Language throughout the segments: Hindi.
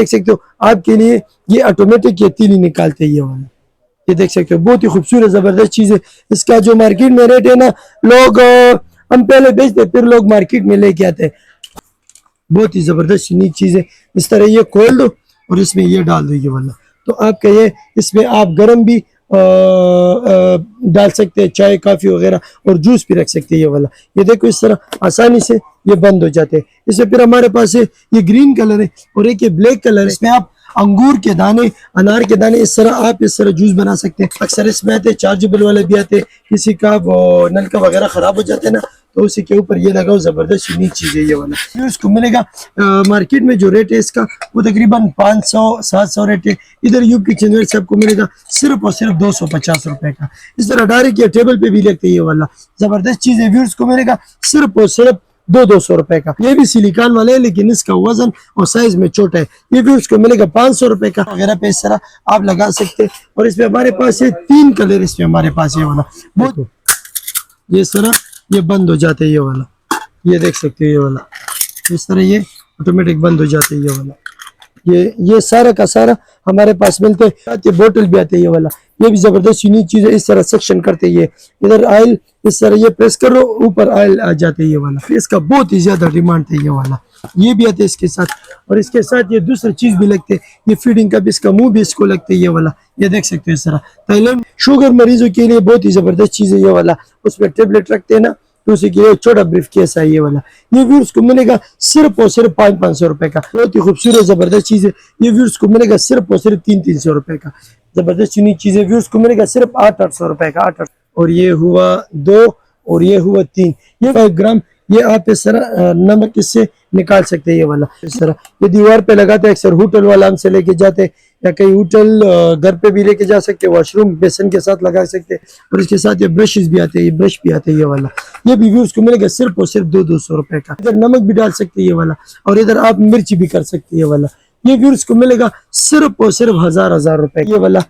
देख सकते हो आपके लिए ये ऑटोमेटिक ये तीली निकालते हैं ये वाला। ये देख सकते हो बहुत ही खूबसूरत जबरदस्त चीज है। इसका जो मार्केट में रेट है ना, लोग हम पहले बेचते फिर लोग मार्केट में लेके आते हैं। बहुत ही जबरदस्त यूनिक चीज है। इस तरह ये खोल दो और इसमें ये डाल दो ये वाला, तो आपका ये इसमें आप गर्म भी डाल सकते हैं, चाय कॉफी वगैरह, और जूस भी रख सकते हैं ये वाला। ये देखो इस तरह आसानी से ये बंद हो जाते हैं। इसमें फिर हमारे पास है ये ग्रीन कलर है और एक ये ब्लैक कलर है। इसमें आप अंगूर के दाने, अनार के दाने, इस तरह आप इस तरह जूस बना सकते हैं। अक्सर इसमें आते चार्जेबल वाले भी आते, किसी का वो नलका वगैरह खराब हो जाता है ना, तो उसी के ऊपर ये लगाओ। जबरदस्त यूनिक चीज है ये वाला। इसको मिलेगा मार्केट में जो रेट है इसका वो तकरीबन 500-700 रेट है। इधर यूब किचन वेयर से आपको मिलेगा सिर्फ और सिर्फ 250 रुपए का। इस तरह डायरेक्ट ये टेबल पे भी लगते है ये वाला। जबरदस्त चीज है व्यूअर्स को मिलेगा सिर्फ और सिर्फ 200 रुपए का। ये भी सिलिकॉन वाले है लेकिन इसका वजन और साइज में छोटा है। ये भी उसको मिलेगा 500 रुपए का वगैरह पे इस तरह आप लगा सकते हैं। और इसमें हमारे पास है 3 कलर, इसमें हमारे पास ये वाला बहुत ये इस तरह ये बंद हो जाते है ये वाला। ये देख सकते हो ये वाला इस तरह ये ऑटोमेटिक बंद हो जाते है ये वाला। ये सारा का सारा हमारे पास मिलते हैं। ये बोतल भी आते है ये वाला। ये भी जबरदस्त यूनिक चीज है। इस तरह सेक्शन करते ये इधर ऑयल इस तरह ये प्रेस करो ऊपर ऑयल आ जाते है ये वाला। इसका बहुत ही ज्यादा डिमांड है ये वाला। ये भी आते है इसके साथ, और इसके साथ ये दूसरी चीज भी लगते है। ये फीडिंग कप, इसका मुंह भी इसको लगते है ये वाला। ये देख सकते हो इस तरह। थाईलैंड शुगर मरीजों के लिए बहुत ही जबरदस्त चीज है ये वाला। उसमें टेबलेट रखते हैं ना, तो उसी के छोटा ब्रीफ केस है ये वाला। ये व्यूअर्स को मिलेगा सिर्फ और सिर्फ 500 रुपए का। बहुत ही खूबसूरत जबरदस्त चीज है। ये व्यूअर्स को मिलेगा सिर्फ और सिर्फ 300 रुपए का। जबरदस्त यूनिक चीज है। व्यूअर्स को मिलेगा सिर्फ 800 रुपए का। 800। और ये हुआ 2 और ये हुआ 3। ये 5 ग्राम ये आप इस तरह नमक इससे निकाल सकते हैं ये वाला। इस तरह ये दीवार पे लगाते हैं। अक्सर होटल वाला हमसे लेके जाते हैं, या कहीं होटल घर पे भी लेके जा सकते हैं। वॉशरूम बेसन के साथ लगा सकते हैं। और इसके साथ ये ब्रशेस भी आते हैं, ये ब्रश भी आते हैं ये वाला। ये भी व्यूज को मिलेगा सिर्फ और सिर्फ 200 रुपए का। इधर नमक भी डाल सकते हैं ये वाला, और इधर आप मिर्ची भी कर सकते हैं ये वाला। ये व्यूज को मिलेगा सिर्फ और सिर्फ 1000 रुपए ये वाला।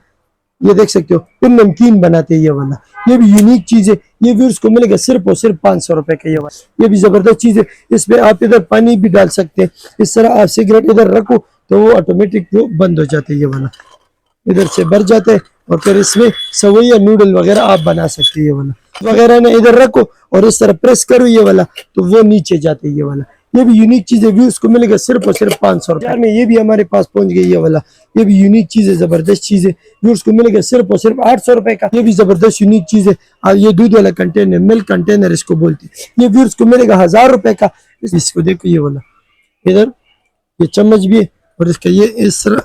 ये देख सकते हो फिर नमकीन बनाते हैं ये वाला। ये भी यूनिक चीज है। ये व्यूअर्स को मिलेगा सिर्फ और सिर्फ 500 रुपए का ये वाला। ये भी जबरदस्त चीज है। इसमें आप इधर पानी भी डाल सकते हैं। इस तरह आप सिगरेट इधर रखो तो वो ऑटोमेटिक वो बंद हो जाते हैं ये वाला। इधर से भर जाते हैं, और फिर इसमें सवैया नूडल वगैरह आप बना सकते हैं ये वाला। वगैरह ने इधर रखो और इस तरह प्रेस करो ये वाला, तो वो नीचे जाते हैं ये वाला। ये भी यूनिक चीज है। व्यूज को मिलेगा सिर्फ और सिर्फ 500 रुपए में। ये भी हमारे पास पहुंच गई ये वाला। ये भी यूनिक चीज है, जबरदस्त चीज है। व्यूज को मिलेगा सिर्फ और सिर्फ 800 रुपए का। ये भी जबरदस्त यूनिक चीज है। और ये दूध वाला कंटेनर, मिल्क कंटेनर इसको बोलते हैं। ये व्यूज को मिलेगा 1000 रुपए का। इसको देखो ये वाला, इधर ये चम्मच भी है, और इसका ये इस तरह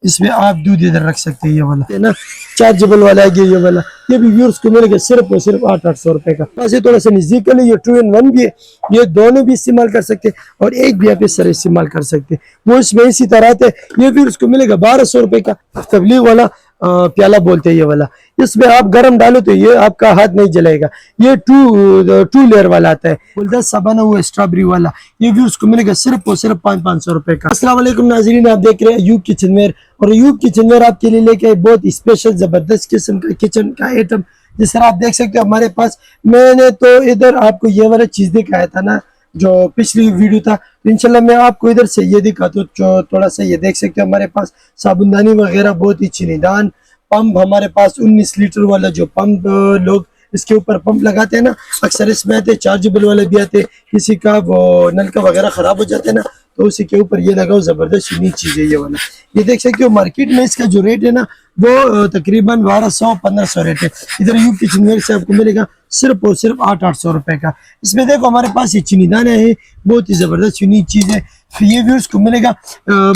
इसमें आप दूध इधर रख सकते हैं ये वाला है ना। चार्जेबल वाला है ये वाला। ये भी व्यूअर्स को मिलेगा सिर्फ और सिर्फ 800 रुपए का। वैसे थोड़ा सा नजदीक है, ये 2 in 1 भी है। ये दोनों भी इस्तेमाल कर सकते हैं, और एक भी आप इस तरह इस्तेमाल कर सकते हैं। वो इसमें इसी तरह आते हैं। ये व्यूअर्स को मिलेगा 1200 रुपए का। तबलीग वाला प्याला बोलते हैं ये वाला। इसमें आप गरम डालो तो ये आपका हाथ नहीं जलाएगा। ये टू लेयर वाला आता है। गुलदस्ता सा बना हुआ स्ट्रॉबेरी वाला। ये भी उसको मिलेगा सिर्फ और सिर्फ 500 रुपए का। अस्सलाम वालेकुम नाज़रीन, आप देख रहे हैं यूब किचन वेयर, और यूब किचन वेयर आपके लिए लेके बहुत स्पेशल जबरदस्त किस्म का किचन का आइटम। जिस तरह आप देख सकते हो हमारे पास, मैंने तो इधर आपको ये वाला चीज दिखाया था ना जो पिछली वीडियो था, तो इंशाल्लाह मैं आपको इधर से ये दिखाता हूँ। जो थोड़ा सा ये देख सकते हो हमारे पास साबुनदानी वगैरह बहुत ही चीनीदान। पंप हमारे पास 19 लीटर वाला जो पंप लोग इसके ऊपर पंप लगाते हैं ना, अक्सर इसमें आते चार्जेबल वाले भी आते। किसी का वो नलका वगैरह खराब हो जाता है ना, तो उसी के ऊपर ये लगाओ। जबरदस्त यूनिक चीज है ये वाला। ये देख सकते हो मार्केट में इसका जो रेट है ना वो तकरीबन 1200-1500 रेट है। इधर यूब किचन वेयर से आपको मिलेगा सिर्फ और सिर्फ 800 रुपए का। इसमें देखो हमारे पास ये चीनीदाना है, बहुत ही जबरदस्त यूनिक चीज है। फिर ये व्यूअर्स को मिलेगा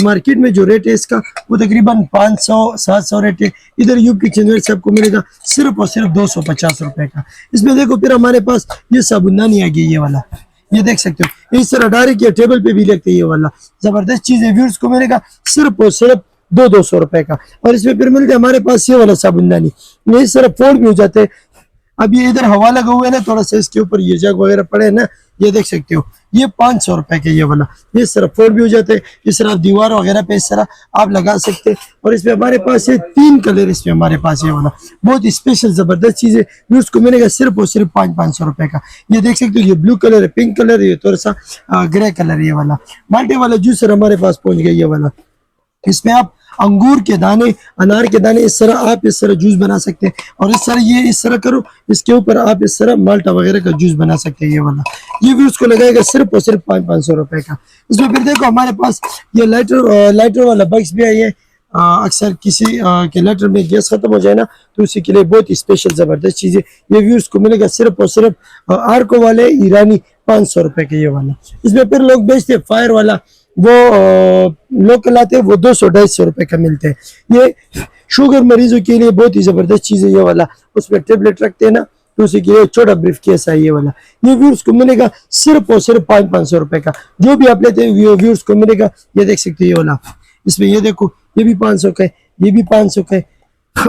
मार्केट में जो रेट है इसका वो तकरीबन 500-700 रेट है। इधर यूब किचन वेयर से आपको मिलेगा सिर्फ और सिर्फ 250 रुपए का। इसमें देखो फिर हमारे पास ये साबुनदानी आ गई ये वाला। ये देख सकते हो इस तरह डायरेक्ट ये टेबल पे भी लगते हैं ये वाला। जबरदस्त चीज है। व्यूअर्स को मिलेगा सिर्फ और सिर्फ 200 रुपए का। और इसमें फिर मिलते हैं हमारे पास ये वाला साबुनदानी। ये इस तरह फोल्ड भी हो जाते हैं। अब ये इधर हवा लगा हुआ है ना, थोड़ा सा इसके ऊपर ये जग वगैरह पड़े है ना, ये देख सकते हो ये 500 रुपए के ये वाला। ये इस तरह फोल्ड भी हो जाते हैं। इस तरह दीवार वगैरह पे इस तरह आप लगा सकते हैं। और इसमें हमारे पास ये 3 कलर इसमें हमारे पास ये वाला बहुत स्पेशल जबरदस्त चीज है। उसको मिलेगा सिर्फ और सिर्फ 500 रुपए का। ये देख सकते हो ये ब्लू कलर है, पिंक कलर है, थोड़ा सा ग्रे कलर ये वाला। माल्टे वाला जूसर हमारे पास पहुंच गया ये वाला। इसमें आप अंगूर के दाने, अनार के दाने, इस तरह आप इस तरह जूस बना सकते हैं। और इस तरह ये इस तरह करो, इसके ऊपर आप इस तरह माल्टा वगैरह का जूस बना सकते हैं। ये वाला ये भी उसको लगाएगा सिर्फ और सिर्फ 500 रुपए का। इसमें फिर देखो हमारे पास ये लाइटर वाला बक्स भी है। अक्सर किसी के लाइटर में गैस खत्म हो जाए ना, तो उसी के लिए बहुत ही स्पेशल जबरदस्त चीज है। ये व्यूज को मिलेगा सिर्फ और सिर्फ आर्को वाले ईरानी 500 रुपए के ये वाला। इसमें फिर लोग बेचते हैं फायर वाला, वो लोकल आते हैं, वो 200-250 रुपए का मिलते हैं। ये शुगर मरीजों के लिए बहुत ही जबरदस्त चीज है ये वाला। उसमें टेबलेट रखते हैं ना, तो उसी के लिए छोटा ब्रीफ केस है ये वाला। ये व्यूज को मिलेगा सिर्फ और सिर्फ 500 रुपए का। जो भी आप लेते हैं व्यूज को मिलेगा। ये देख सकते हैं ये वाला, इसमें ये देखो ये भी 500 का है, ये भी 500 का है,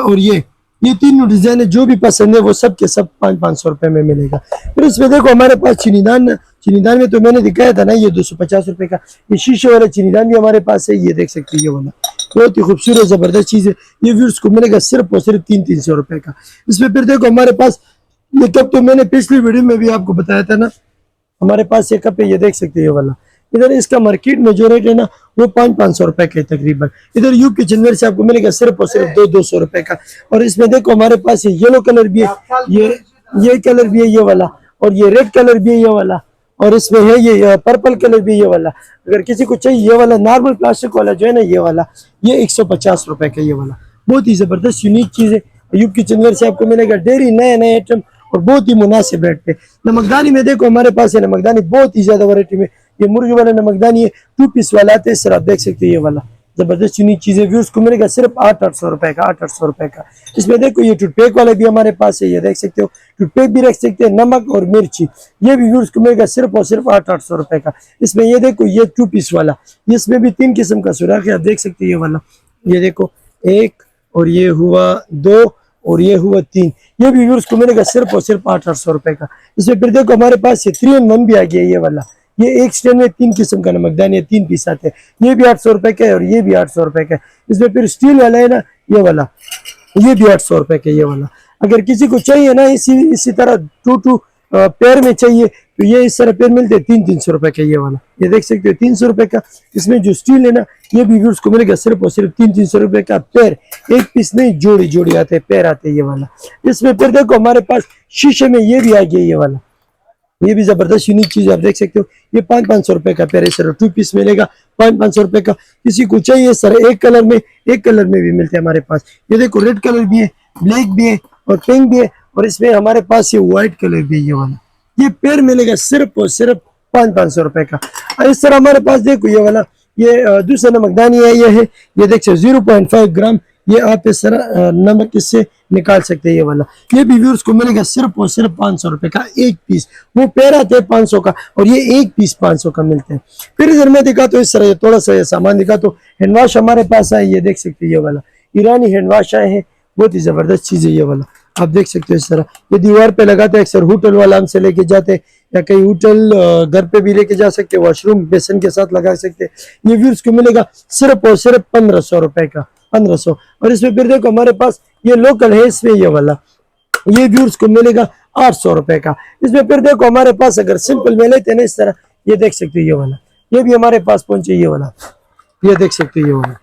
और ये तीनों डिजाइन है। जो भी पसंद है वो सब के सब 500 रुपए में मिलेगा। फिर इसमें देखो हमारे पास चीनीदान में तो मैंने दिखाया था ना, ये 250 रुपए का। ये शीशे वाला चीनीदान भी हमारे पास है। ये देख सकते हैं ये वाला बहुत ही खूबसूरत जबरदस्त चीज है। ये व्यूज को मिलेगा सिर्फ और सिर्फ 300 रुपए का। इसमें फिर देखो हमारे पास ये कप, तो मैंने पिछली वीडियो में भी आपको बताया था ना, हमारे पास ये कप है। ये देख सकते हैं ये वाला। इधर इसका मार्केट में जो रेट है ना, वो 500 रुपए के तकरीबन। इधर यूप किचनवेयर से आपको मिलेगा सिर्फ और सिर्फ 200 रुपए का। और इसमें देखो हमारे पास ये येलो कलर भी है, ये कलर भी है ये वाला, और ये रेड कलर भी है ये वाला, और इसमें है ये पर्पल कलर भी ये वाला। अगर किसी को चाहिए ये वाला नॉर्मल प्लास्टिक वाला जो है ना ये वाला, ये 150 रुपए का ये वाला। बहुत ही जबरदस्त यूनिक चीज है। यूप किचनवेयर से आपको मिलेगा डेरी नए आइटम और बहुत ही मुनासिब रेट पे। नमकदानी में देखो हमारे पास है नमकदानी बहुत ही ज्यादा वैरायटी में। ये मुर्गी वाला नमकदानी है, 2 पीस वाला आता है सर, आप देख सकते हैं ये वाला जबरदस्त यूनिक चीज है। व्यूज को मिलेगा सिर्फ 800 रुपए का, 800 रुपए का। इसमें देखो ये टूथपेक वाला भी हमारे पास है। ये देख सकते हो टूथपेक भी रख सकते हैं, नमक और मिर्ची। ये भी व्यूज को मिलेगा सिर्फ और सिर्फ 800 रुपए का। इसमें ये देखो ये 2 पीस वाला, इसमें भी 3 किस्म का सुराख है, आप देख सकते हैं ये वाला। ये देखो 1, और ये हुआ 2, और ये हुआ 3। ये भी व्यूज को मिलेगा सिर्फ और सिर्फ 800 रुपए का। इसमें फिर देखो हमारे पास ये 3 in 1 भी आ गया ये वाला। ये एक स्टैंड में 3 किस्म का नमकदानी है, 3 पीस आते हैं। ये भी 800 रुपए का है, और ये भी 800 रुपए का है। इसमें फिर स्टील वाला है ना ये वाला, ये भी 800 रुपए का ये वाला। अगर किसी को चाहिए ना इसी तरह 2 पेयर में चाहिए, तो ये इस तरह पेयर मिलते हैं 300 रुपए का ये वाला। ये देख सकते हो 300 रुपए का। इसमें जो स्टील है ना, ये भी व्यूज को मिलेगा सिर्फ और सिर्फ 300 रुपए का पेयर। एक पीस नहीं, जोड़ी आते हैं, पेयर आते हैं ये वाला। इसमें फिर देखो हमारे पास शीशे में ये भी आ गया ये वाला। ये भी जबरदस्त यूनिक चीज आप देख सकते हो। ये 500 रुपए का पेयर है सर, 2 पीस मिलेगा 500 रुपए का। किसी को चाहिए सर एक कलर में भी मिलते हैं हमारे पास। ये देखो रेड कलर भी है, ब्लैक भी है, और पिंक भी है, और इसमें हमारे पास ये व्हाइट कलर भी है ये वाला। ये पेयर मिलेगा सिर्फ और सिर्फ 500 रुपए का। और इस तरह हमारे पास देखो ये वाला, ये दूसरा नमकदानी है। ये देख सकते 0.5 ग्राम। ये आप इस तरह नमक इससे निकाल सकते हैं ये वाला। ये भी व्यूअर्स को मिलेगा सिर्फ और सिर्फ 500 रुपए का एक पीस। वो पेयर आते हैं 500 का, और ये एक पीस 500 का मिलते हैं। फिर इधर मैं दिखा तो इस तरह थोड़ा सा ये सामान दिखा तो हैंड वॉश हमारे पास है। ये देख सकते हैं ये वाला ईरानी हैंड वॉश आए हैं, बहुत ही जबरदस्त चीज है ये वाला। आप देख सकते हो इस तरह ये दीवार पे लगाते हैं। अक्सर होटल वाला हमसे लेके जाते हैं, या कहीं होटल घर पे भी लेके जा सकते हैं, वॉशरूम बेसन के साथ लगा सकते हैं। ये व्यूअर्स को मिलेगा सिर्फ और सिर्फ 1500 रुपए का, 1500। और इसमें फिर देखो हमारे पास ये लोकल है, इसमें ये वाला ये व्यूअर्स को मिलेगा 800 रुपए का। इसमें फिर देखो हमारे पास अगर सिंपल में लेते हैं ना इस तरह, ये देख सकते हो ये वाला, ये भी हमारे पास पहुंचे ये वाला। ये देख सकते हो ये वाला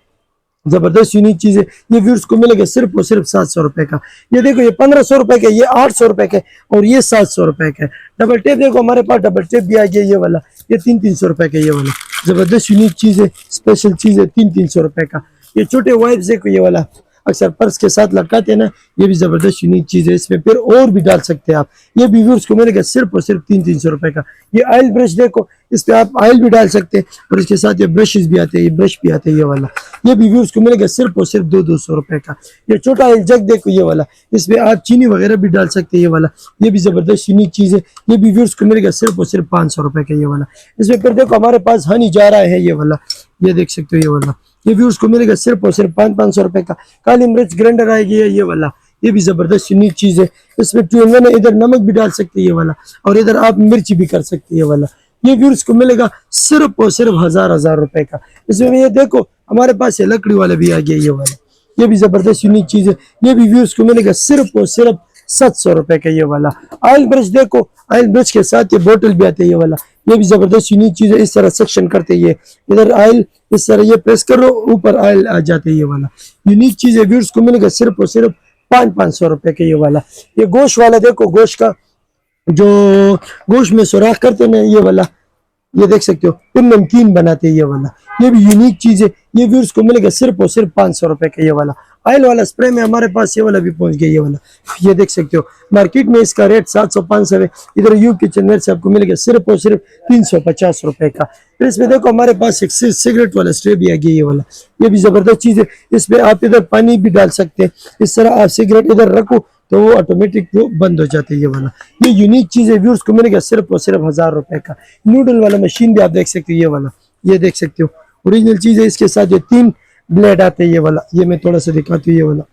जबरदस्त यूनिक चीज है। ये व्यूअर्स को मिलेगा सिर्फ और सिर्फ 700 रुपए का। ये देखो ये 1500 रुपए का, ये 800 रुपए का, और ये 700 रुपए का। डबल टेप देखो हमारे पास डबल टेप भी आ गया ये वाला, ये 300 रुपए का ये वाला। जबरदस्त यूनिक चीज है, स्पेशल चीज है, 300 रुपए का। ये छोटे वाइप्स देखो ये वाला अक्सर पर्स के साथ लटकाते हैं ना, ये भी जबरदस्त यूनिक चीज है। इसमें फिर और भी डाल सकते हैं आप। ये भी व्यूअर्स को मिलेगा सिर्फ और सिर्फ 300 रुपए का। ये ऑयल ब्रश देखो, इस पे आप ऑयल भी डाल सकते हैं, और इसके साथ ये ब्रशेस भी आते हैं, ये ब्रश भी आते हैं ये वाला। ये भी व्यूअर्स को मिलेगा सिर्फ और सिर्फ 200 रुपए का। ये छोटा ऑयल जग देखो ये वाला, इसमें आप चीनी वगैरह भी डाल सकते हैं ये वाला। ये भी जबरदस्त यूनिक चीज है। ये भी व्यूअर्स को मिलेगा सिर्फ और सिर्फ 500 रुपए का ये वाला। इसमें फिर देखो हमारे पास हनी जा रहा है ये वाला, ये देख सकते हो ये वाला। ये व्यूअर्स को मिलेगा सिर्फ और सिर्फ 500 रुपए का। काली मिर्च ग्राइंडर आएगी ये वाला, ये भी जबरदस्त यूनिक चीज है। इसमें 2 in 1 है, इधर नमक भी डाल सकते हैं ये वाला, और इधर आप मिर्ची भी कर सकते हैं ये वाला। ये व्यूअर्स को मिलेगा सिर्फ और सिर्फ 1000 रुपए का। इसमें ये देखो हमारे पास ये लकड़ी वाला भी आ गया ये वाला, ये भी जबरदस्त यूनिक चीज है। ये भी व्यूअर्स को मिलेगा सिर्फ और सिर्फ ₹700 का ये वाला। ऑयल ब्रश देखो, ऑयल ब्रश के साथ ये बोतल भी आते है ये वाला, ये भी जबरदस्त यूनिक चीज है। इस तरह सेक्शन करते ये, इधर ऑयल इस तरह ये प्रेस करो, ऊपर ऑयल आ जाते है ये वाला। यूनिक चीज है, व्यूअर्स को मिलेगा सिर्फ और सिर्फ 500 रुपए का ये वाला। ये गोश्त वाला देखो, गोश्त का जो गोश्त में सुराख करते हैं ये वाला, ये देख सकते हो, फिर नमकीन बनाते हैं ये वाला, ये भी यूनिक चीज है। ये व्यूअर्स को मिलेगा सिर्फ और सिर्फ 500 रुपए का ये वाला। ऑयल वाला स्प्रे में हमारे पास ये वाला भी पहुंच गया ये वाला, ये देख सकते हो। मार्केट में इसका रेट 700-500 है, इधर यू किचनवेयर से आपको मिलेगा सिर्फ और सिर्फ 350 रुपए का। फिर इसमें देखो हमारे पास एक सिगरेट वाला स्ट्रे भी आ गया ये वाला, ये भी जबरदस्त चीज है। इसमें आप इधर पानी भी डाल सकते हैं, इस तरह आप सिगरेट इधर रखो तो वो ऑटोमेटिक वो बंद हो जाते हैं ये वाला। ये यूनिक चीज है, व्यूअर्स को मिलेगा सिर्फ और सिर्फ 1000 रुपए का। नूडल वाला मशीन भी आप देख सकते हो ये वाला, ये देख सकते हो, ओरिजिनल चीज है। इसके साथ ये 3 ब्लेड आते हैं ये वाला, ये मैं थोड़ा सा दिखाती हूँ ये वाला,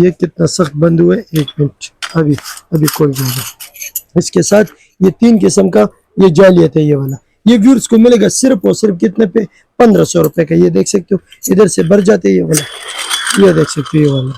ये कितना सख्त बंद हुआ है, 1 मिनट अभी अभी खोल जाएगा। इसके साथ ये 3 किस्म का ये जालियत है ये वाला। ये व्यूअर्स को मिलेगा सिर्फ और सिर्फ कितने पे, 1500 रुपए का। ये देख सकते हो, इधर से भर जाते हैं ये वाला, ये देख सकते हो ये वाला,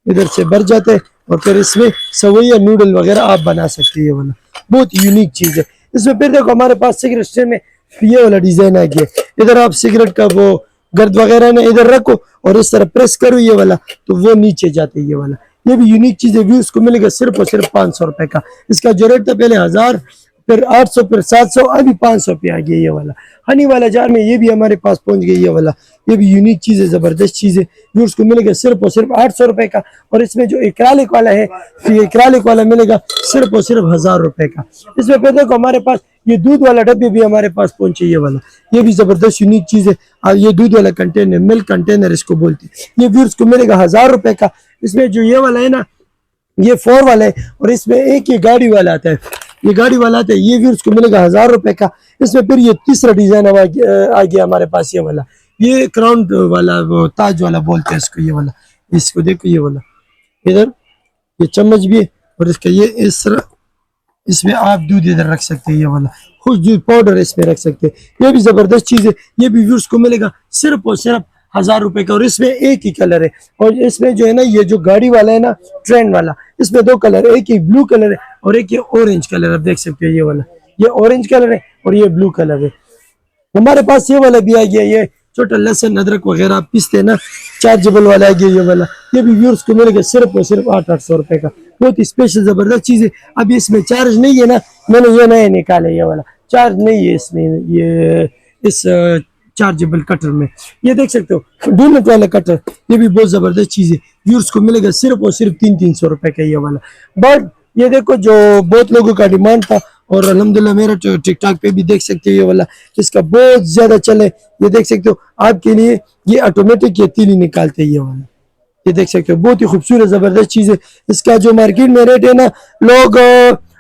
इधर से भर जाते हैं और फिर इसमें सवैया नूडल वगैरह आप बना सकते हैं ये वाला। बहुत यूनिक चीज है। इसमें फिर देखो हमारे पास सिगरेट स्ट्रे में ये वाला डिजाइन आ गया, इधर आप सिगरेट का वो गर्द वगैरह ने इधर रखो और इस तरह प्रेस करो ये वाला, तो वो नीचे जाते ये वाला। ये भी यूनिक चीज है, व्यूअर्स को मिलेगा सिर्फ और सिर्फ 500 रुपए का। इसका जो रेट था पहले 1000, फिर 800, फिर 700, अभी 500 पे आ गया ये वाला। हनी वाला जार में ये भी हमारे पास पहुंच गई ये वाला, ये भी यूनिक चीज है, जबरदस्त चीज है। व्यूअर्स को मिलेगा सिर्फ और सिर्फ 800 रुपए का। और इसमें जो एक्रालिक वाला है, ये एक्रालिक वाला मिलेगा सिर्फ और सिर्फ 1000 रुपए का। इसमें फिर देखो हमारे पास ये दूध वाला डब्बे भी हमारे पास पहुंचे ये वाला, ये भी जबरदस्त यूनिक चीज है। और ये दूध वाला कंटेनर, मिल्क कंटेनर इसको बोलते हैं, ये व्यूअर्स को मिलेगा 1000 रुपए का। इसमें जो ये वाला है ना, ये 4 वाला है और इसमें एक ये गाड़ी वाला आता है, ये गाड़ी वाला आता है, ये व्यूअर्स को मिलेगा 1000 रुपए का। इसमें फिर ये तीसरा डिजाइन आ गया हमारे पास ये वाला, ये क्राउन वाला, वो ताज वाला बोलते हैं इसको ये वाला। इसको देखो ये वाला, इधर ये चम्मच भी है और इसका ये इस तरह, इसमें आप दूध इधर रख सकते हैं ये वाला, खुश दूध पाउडर इसमें रख सकते हैं। ये भी जबरदस्त चीज है, ये भी व्यूअर्स को मिलेगा सिर्फ और सिर्फ 1000 रुपए का। और इसमें एक ही कलर है, और इसमें जो है ना, ये जो गाड़ी वाला है ना, ट्रेंड वाला, इसमें 2 कलर है, एक ही ब्लू कलर है और एक ये ऑरेंज कलर। आप देख सकते हो ये वाला, ये ऑरेंज कलर है और ये ब्लू कलर है। हमारे पास ये वाला भी आ गया, ये छोटा लहसुन अदरक वगैरह आप पीसते ना, चार्जेबल वाला आ गया ये वाला। ये भी व्यूअर्स को मिलेगा सिर्फ और सिर्फ 800 रुपए का। बहुत ही स्पेशल जबरदस्त चीज है। अभी इसमें चार्ज नहीं है ना, मैंने ये नया निकाला ये वाला, चार्ज नहीं है इसमें, ये इस चार्जेबल कटर में, ये देख सकते हो डोनट वाला कटर, ये भी बहुत जबरदस्त चीज है। व्यूअर्स को मिलेगा सिर्फ और सिर्फ 300 रुपए का ये वाला। बट ये देखो जो बहुत लोगों का डिमांड था, और अल्हम्दुलिल्लाह मेरा टिकटॉक पे भी देख सकते हो ये वाला, इसका बहुत ज्यादा चले। ये देख सकते हो आपके लिए, ये ऑटोमेटिक ये तीली निकालते हैं ये वाला, ये देख सकते हो, बहुत ही खूबसूरत जबरदस्त चीज है। इसका जो मार्केट में रेट है ना, लोग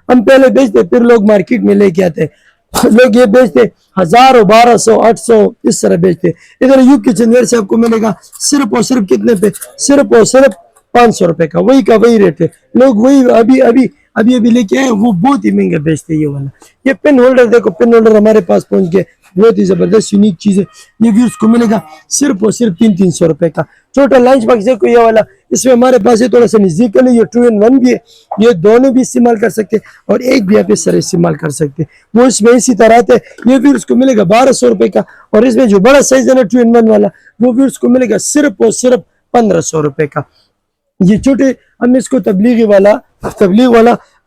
हम पहले बेचते, फिर लोग मार्केट में लेके आते, लोग ये बेचते 1000 और 1200, 800 इस तरह बेचते। इधर यू किचनवेयर से आपको मिलेगा सिर्फ और सिर्फ कितने पे, सिर्फ और सिर्फ 500 रुपए का, वही का वही रेट है। लोग वही अभी लेके आए, वो बहुत ही महंगा बेचते हैं ये वाला। ये पेन होल्डर देखो, पेन होल्डर हमारे पास पहुंच गए, बहुत ही जबरदस्त यूनिक चीज है। ये व्यूअर्स को मिलेगा सिर्फ और सिर्फ 300 रुपए का। छोटा लंच बॉक्स देखो ये वाला, इसमें हमारे पास ये थोड़ा सा नजदीक है, ये 2 in 1 भी है, ये दोनों भी इस्तेमाल कर सकते हैं और एक भी आप इस तरह इस्तेमाल कर सकते हैं। वो इसमें इसी तरह आते हैं। ये व्यूअर्स को मिलेगा 1200 रुपए का। और इसमें जो बड़ा साइज है ना 2 in 1 वाला, वो व्यूअर्स को मिलेगा सिर्फ और सिर्फ 1500 रुपए का। ये छोटे, हम इसको तबलीग वाला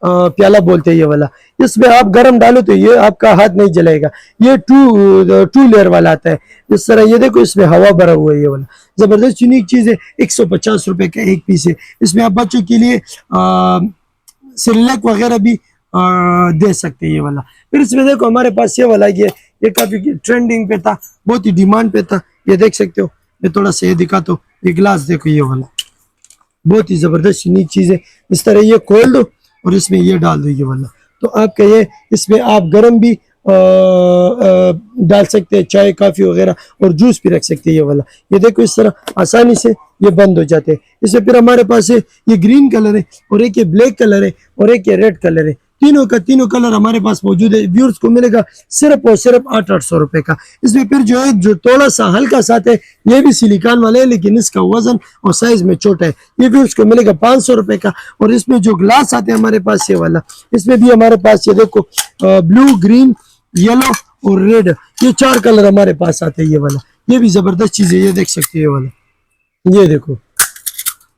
प्याला बोलते हैं ये वाला। इसमें आप गरम डालो तो ये आपका हाथ नहीं जलेगा। ये टू लेयर वाला आता है इस तरह, ये देखो इसमें हवा भरा हुआ है ये वाला, जबरदस्त यूनिक चीज है। 150 रुपए का एक पीस है। इसमें आप बच्चों के लिए सिरलैक वगैरह भी दे सकते हैं ये वाला। फिर इसमें देखो हमारे पास ये वाला, ये काफी ट्रेंडिंग पे था, बहुत ही डिमांड पे था, ये देख सकते हो। मैं थोड़ा सा ये दिखाता हूँ, ये ग्लास देखो ये वाला, बहुत ही जबरदस्त यूनिक चीज है। इस तरह ये खोल दो और इसमें ये डाल दो ये वाला, तो आपका ये, इसमें आप गर्म भी डाल सकते हैं, चाय कॉफी वगैरह, और जूस भी रख सकते हैं ये वाला। ये देखो इस तरह आसानी से ये बंद हो जाते हैं। इसमें फिर हमारे पास है ये ग्रीन कलर है और एक ये ब्लैक कलर है और एक ये रेड कलर है, तीनों का तीनों कलर हमारे पास मौजूद है। व्यूअर्स को मिलेगा सिर्फ और सिर्फ 800 रुपए का। इसमें फिर जो है जो थोड़ा सा हल्का साथ है, ये भी सिलिकॉन वाले है लेकिन इसका वजन और साइज में छोटा है, ये व्यूअर्स को मिलेगा 500 रुपए का। और इसमें जो ग्लास आते हैं हमारे पास ये वाला, इसमें भी हमारे पास ये देखो ब्लू, ग्रीन, येलो और रेड, ये 4 कलर हमारे पास आते हैं। ये वाला ये भी जबरदस्त चीज है, ये देख सकते हैं। ये वाला ये देखो,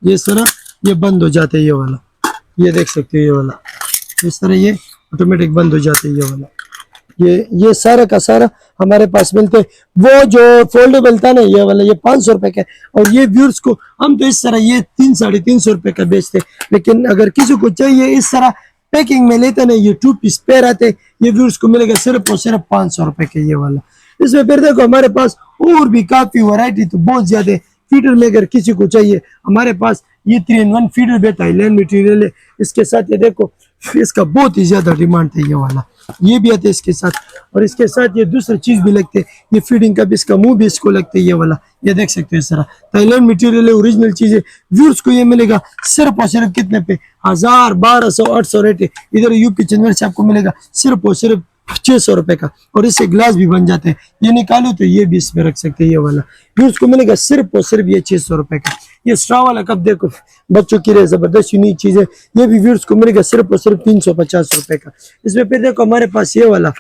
ये इस तरह ये बंद हो जाते हैं। ये वाला ये देख सकते हो, ये वाला इस तरह ये ऑटोमेटिक बंद हो जाते हैं। ये वाला ये सारा का सारा हमारे पास मिलते हैं। वो जो फोल्डेबल था ना ये वाला, ये 500 रुपए का है। और ये व्यूअर्स को हम तो इस तरह ये 300-350 रुपए का बेचते, लेकिन अगर किसी को चाहिए इस तरह पैकिंग में लेते ना, ये 2 पीस पेयर आते, ये व्यूअर्स को मिलेगा सिर्फ और सिर्फ 500 रुपए के। ये वाला इसमें फिर देखो हमारे पास और भी काफी वैरायटी तो बहुत ज्यादा है। फीडर में अगर किसी को चाहिए हमारे पास ये 3-in-1 फीडर भी थाईलैंड मटेरियल है। इसके साथ ये देखो इसका बहुत ही ज्यादा डिमांड है। ये वाला ये भी आते हैं इसके साथ, और इसके साथ ये दूसरी चीज भी लगते हैं, ये फीडिंग का भी इसका मुंह भी इसको लगते है। ये वाला ये देख सकते हो इस तरह थाईलैंड मटेरियल है, ओरिजिनल चीज है। व्यूअर्स को ये मिलेगा सिर्फ और सिर्फ कितने पे, 1000, 1200, 800 रेट है। इधर यूपी चंदन से आपको मिलेगा सिर्फ और सिर्फ 600 रुपए का। और इससे ग्लास भी बन जाते हैं, ये निकालो तो ये भी इसमें रख सकते हैं। ये वाला व्यूअर्स को मिलेगा सिर्फ और सिर्फ ये 600 रुपए का। ये स्ट्रॉ वाला कप देखो बच्चों की लिए जबरदस्त यूनिक चीज है, ये भी व्यूअर्स को मिलेगा सिर्फ और सिर्फ 350 रुपए का। इसमें फिर देखो हमारे पास ये वाला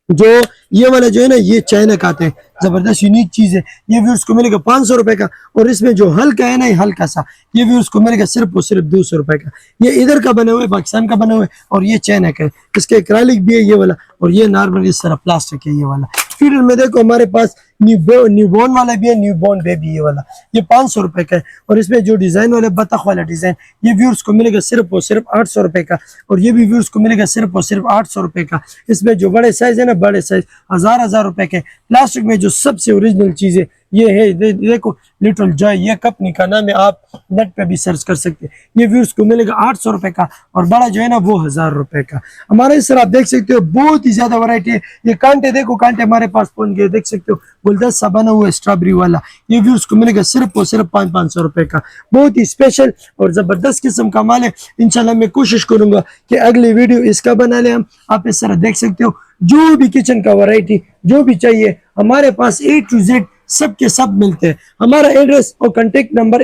जो है ना, ये चाइना का आते हैं, जबरदस्त यूनिक चीज है। ये व्यूअर्स को मिलेगा 500 रुपए का। और इसमें जो हल्का है ना, ये हल्का सा, ये व्यूअर्स को मिलेगा सिर्फ और सिर्फ 200 रुपए का। ये इधर का बने हुए पाकिस्तान का बना हुआ है, और ये चाइना का है। इसके एक्रालिक भी है ये वाला, और ये नॉर्मल इस तरह प्लास्टिक है। ये वाला फीडर में देखो हमारे पास न्यूबॉर्न वाला भी है, न्यूबॉर्न बेबी ये वाला, ये 500 रुपए का है। और इसमें जो डिजाइन वाला बतख वाला डिजाइन, ये व्यूअर्स को मिलेगा सिर्फ और सिर्फ 800 रुपए का। और ये भी व्यूअर्स को मिलेगा सिर्फ और सिर्फ 800 रुपए का। इसमें जो बड़े साइज है ना, बड़े साइज 1000 रुपए के। प्लास्टिक में जो सबसे ओरिजिनल चीज है ये है, देखो लिटिल जॉय, ये कंपनी का नाम है, आप नेट पे भी सर्च कर सकते हैं। ये व्यूअर्स को मिलेगा 800 रुपए का, और बड़ा जो है ना वो 1000 रुपए का। हमारे इस तरह आप देख सकते हो बहुत ही ज्यादा वैरायटी है। ये कांटे देखो, कांटे हमारे पास पहुंच गए, देख सकते हो गुलदस्ता बना हुआ है स्ट्रॉबेरी वाला, ये व्यूअर्स को मिलेगा सिर्फ और सिर्फ 500 रुपए का। बहुत ही स्पेशल और जबरदस्त किस्म का माल है। इंशाल्लाह मैं कोशिश करूंगा कि अगली वीडियो इसका बना ले हम। आप इस तरह देख सकते हो जो भी किचन का वैरायटी जो भी चाहिए हमारे पास A to Z सब के सब मिलते हैं। हमारा एड्रेस और कांटेक्ट नंबर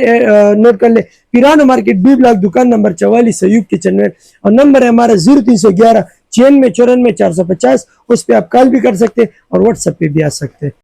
नोट कर ले, पिराना मार्केट B ब्लॉक, दुकान नंबर 44, अयूब किचनवेयर। और नंबर है हमारा 0311 96 94 450। उस पर आप कॉल भी कर सकते हैं और व्हाट्सएप पे भी आ सकते हैं।